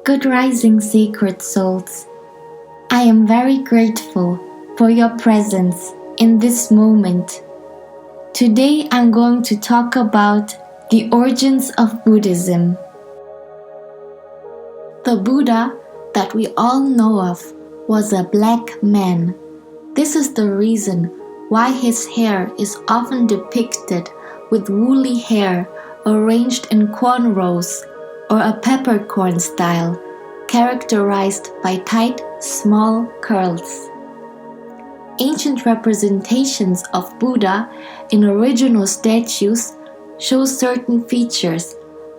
Good rising, sacred souls. I am very grateful for your presence in this moment. Today I'm going to talk about the origins of Buddhism. The Buddha that we all know of was a black man. This is the reason why his hair is often depicted with woolly hair arranged in cornrows or a peppercorn style, characterized by tight, small curls. Ancient representations of Buddha in original statues show certain features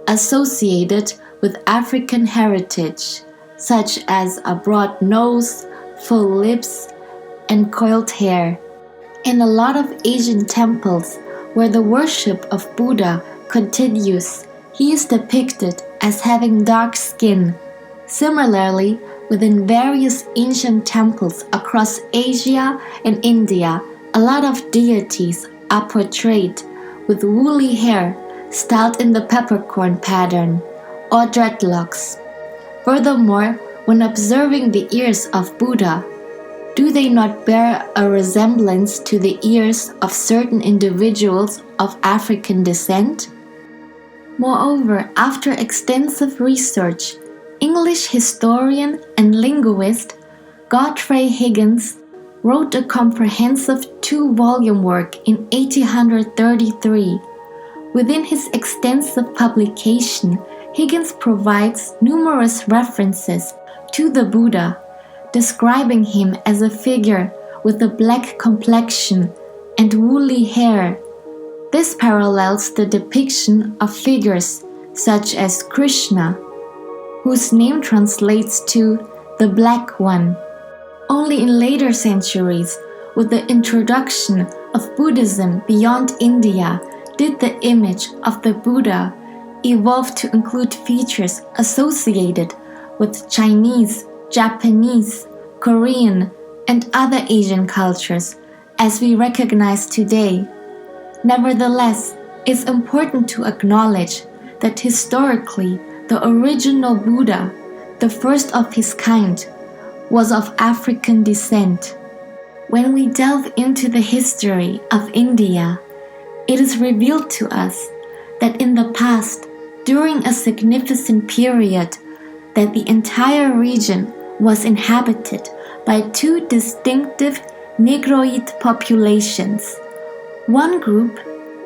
associated with African heritage, such as a broad nose, full lips, and coiled hair. In a lot of Asian temples where the worship of Buddha continues, he is depicted as having dark skin. Similarly, within various ancient temples across Asia and India, a lot of deities are portrayed with woolly hair styled in the peppercorn pattern or dreadlocks. Furthermore, when observing the ears of Buddha, do they not bear a resemblance to the ears of certain individuals of African descent? Moreover, after extensive research, English historian and linguist Godfrey Higgins wrote a comprehensive 2-volume work in 1833. Within his extensive publication, Higgins provides numerous references to the Buddha, describing him as a figure with a black complexion and woolly hair. This parallels the depiction of figures such as Krishna, whose name translates to the Black One. Only in later centuries, with the introduction of Buddhism beyond India, did the image of the Buddha evolve to include features associated with Chinese, Japanese, Korean, and other Asian cultures, as we recognize today. Nevertheless, it's important to acknowledge that historically, the original Buddha, the first of his kind, was of African descent. When we delve into the history of India, it is revealed to us that in the past, during a significant period, that the entire region was inhabited by two distinctive Negroid populations. One group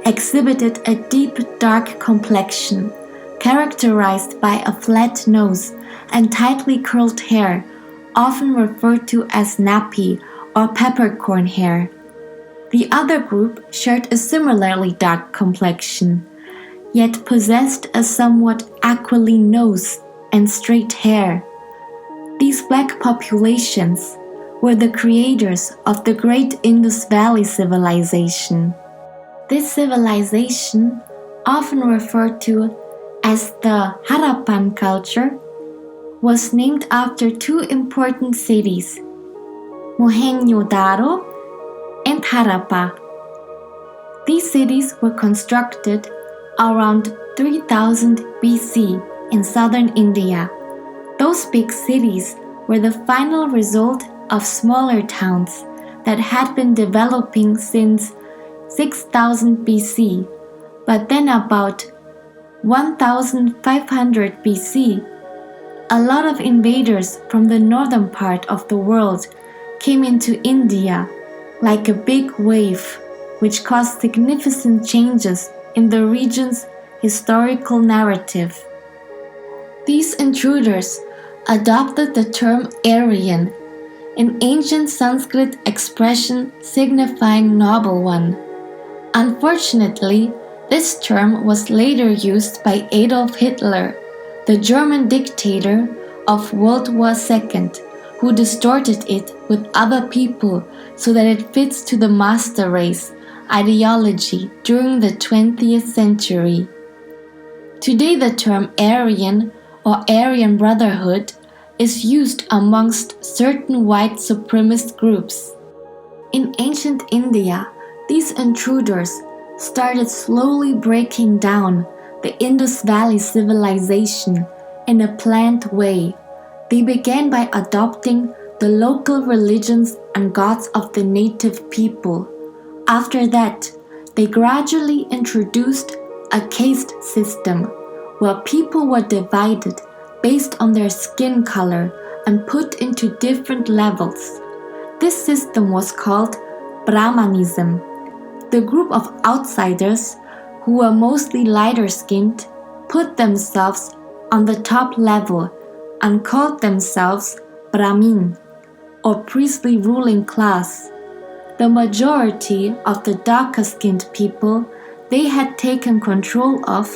exhibited a deep dark complexion, characterized by a flat nose and tightly curled hair, often referred to as nappy or peppercorn hair. The other group shared a similarly dark complexion, yet possessed a somewhat aquiline nose and straight hair. These black populations were the creators of the great Indus Valley civilization. This civilization, often referred to as the Harappan culture, was named after two important cities, Mohenjo-daro and Harappa. These cities were constructed around 3000 BC in southern India. Those big cities were the final result of smaller towns that had been developing since 6000 BC, but then about 1500 BC, a lot of invaders from the northern part of the world came into India like a big wave, which caused significant changes in the region's historical narrative. These intruders adopted the term Aryan, an ancient Sanskrit expression signifying noble one. Unfortunately, this term was later used by Adolf Hitler, the German dictator of World War II, who distorted it with other people so that it fits to the master race ideology during the 20th century. Today the term Aryan or Aryan Brotherhood is used amongst certain white supremacist groups. In ancient India, these intruders started slowly breaking down the Indus Valley civilization in a planned way. They began by adopting the local religions and gods of the native people. After that, they gradually introduced a caste system where people were divided based on their skin color and put into different levels. This system was called Brahmanism. The group of outsiders, who were mostly lighter-skinned, put themselves on the top level and called themselves Brahmin, or priestly ruling class. The majority of the darker-skinned people they had taken control of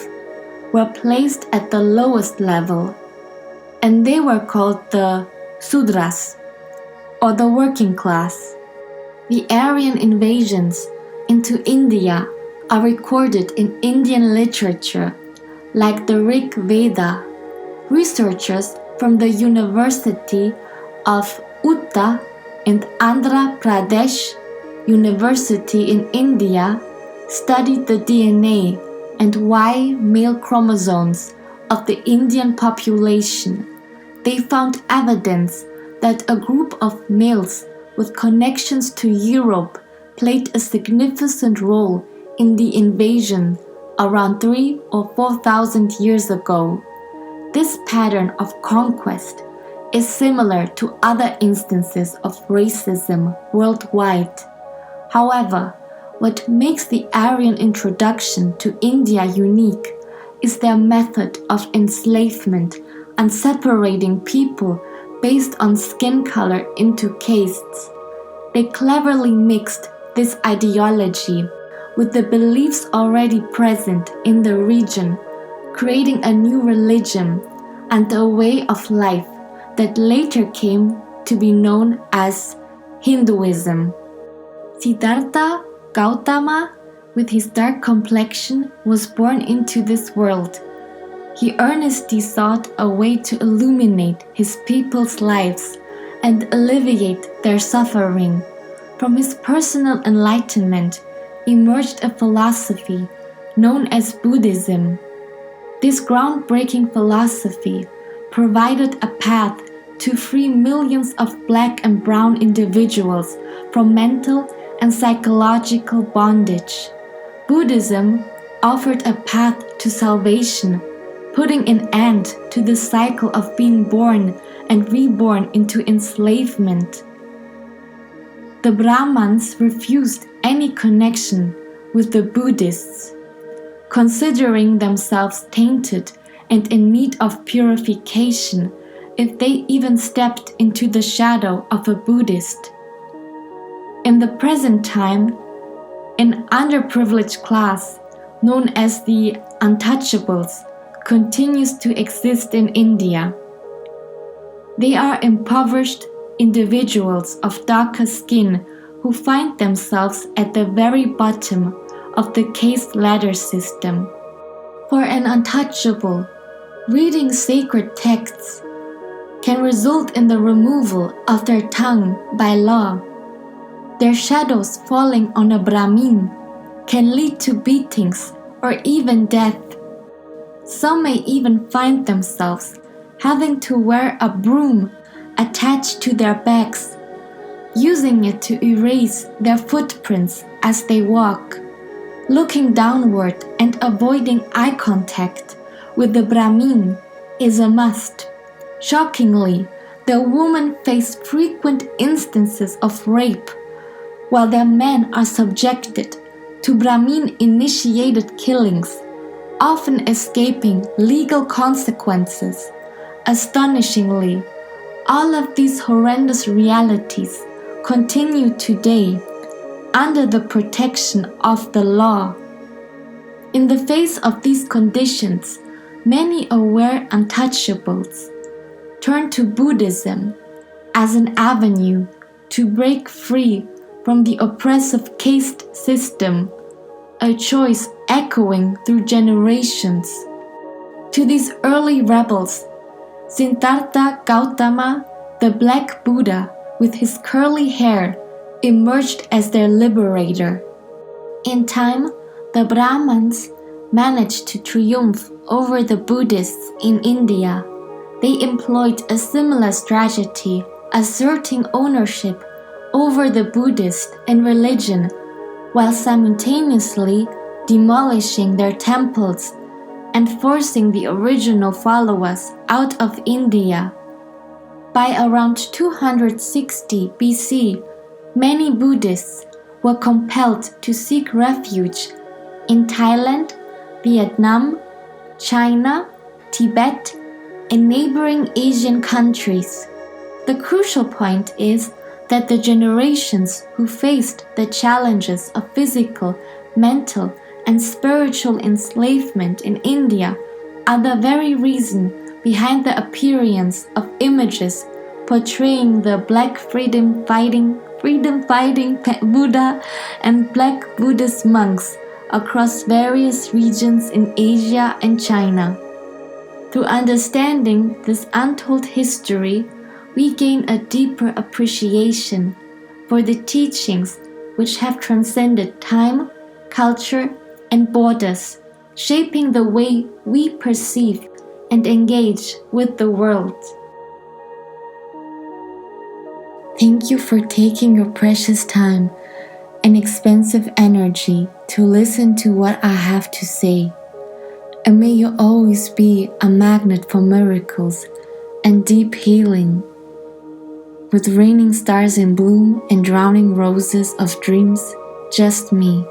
were placed at the lowest level, and they were called the Sudras, or the working class. The Aryan invasions into India are recorded in Indian literature, like the Rig Veda. Researchers from the University of Uttar and Andhra Pradesh University in India studied the DNA and Y male chromosomes of the Indian population. They found evidence that a group of males with connections to Europe played a significant role in the invasion around 3,000 or 4,000 years ago. This pattern of conquest is similar to other instances of racism worldwide. However, what makes the Aryan introduction to India unique is their method of enslavement and separating people based on skin color into castes. They cleverly mixed this ideology with the beliefs already present in the region, creating a new religion and a way of life that later came to be known as Hinduism. Siddhartha Gautama, with his dark complexion, was born into this world. He earnestly sought a way to illuminate his people's lives and alleviate their suffering. From his personal enlightenment emerged a philosophy known as Buddhism. This groundbreaking philosophy provided a path to free millions of black and brown individuals from mental and psychological bondage. Buddhism offered a path to salvation, putting an end to the cycle of being born and reborn into enslavement. The Brahmins refused any connection with the Buddhists, considering themselves tainted and in need of purification if they even stepped into the shadow of a Buddhist. In the present time, an underprivileged class known as the Untouchables continues to exist in India. They are impoverished individuals of darker skin who find themselves at the very bottom of the caste ladder system. For an untouchable, reading sacred texts can result in the removal of their tongue by law. Their shadows falling on a Brahmin can lead to beatings or even death. Some may even find themselves having to wear a broom attached to their backs, using it to erase their footprints as they walk. Looking downward and avoiding eye contact with the Brahmin is a must. Shockingly, the women face frequent instances of rape, while their men are subjected to Brahmin-initiated killings, often escaping legal consequences. Astonishingly, all of these horrendous realities continue today under the protection of the law. In the face of these conditions, many aware untouchables turn to Buddhism as an avenue to break free from the oppressive caste system, a choice echoing through generations. To these early rebels, Siddhartha Gautama, the Black Buddha with his curly hair, emerged as their liberator. In time, the Brahmins managed to triumph over the Buddhists in India, They employed a similar strategy, asserting ownership over the Buddhist and religion, while simultaneously demolishing their temples and forcing the original followers out of India. By around 260 BC, many Buddhists were compelled to seek refuge in Thailand, Vietnam, China, Tibet, and neighboring Asian countries. The crucial point is that the generations who faced the challenges of physical, mental, and spiritual enslavement in India are the very reason behind the appearance of images portraying the black freedom-fighting Buddha and black Buddhist monks across various regions in Asia and China. Through understanding this untold history, we gain a deeper appreciation for the teachings which have transcended time, culture, and borders, shaping the way we perceive and engage with the world. Thank you for taking your precious time and expensive energy to listen to what I have to say. And may you always be a magnet for miracles and deep healing. With raining stars in bloom and drowning roses of dreams, just me.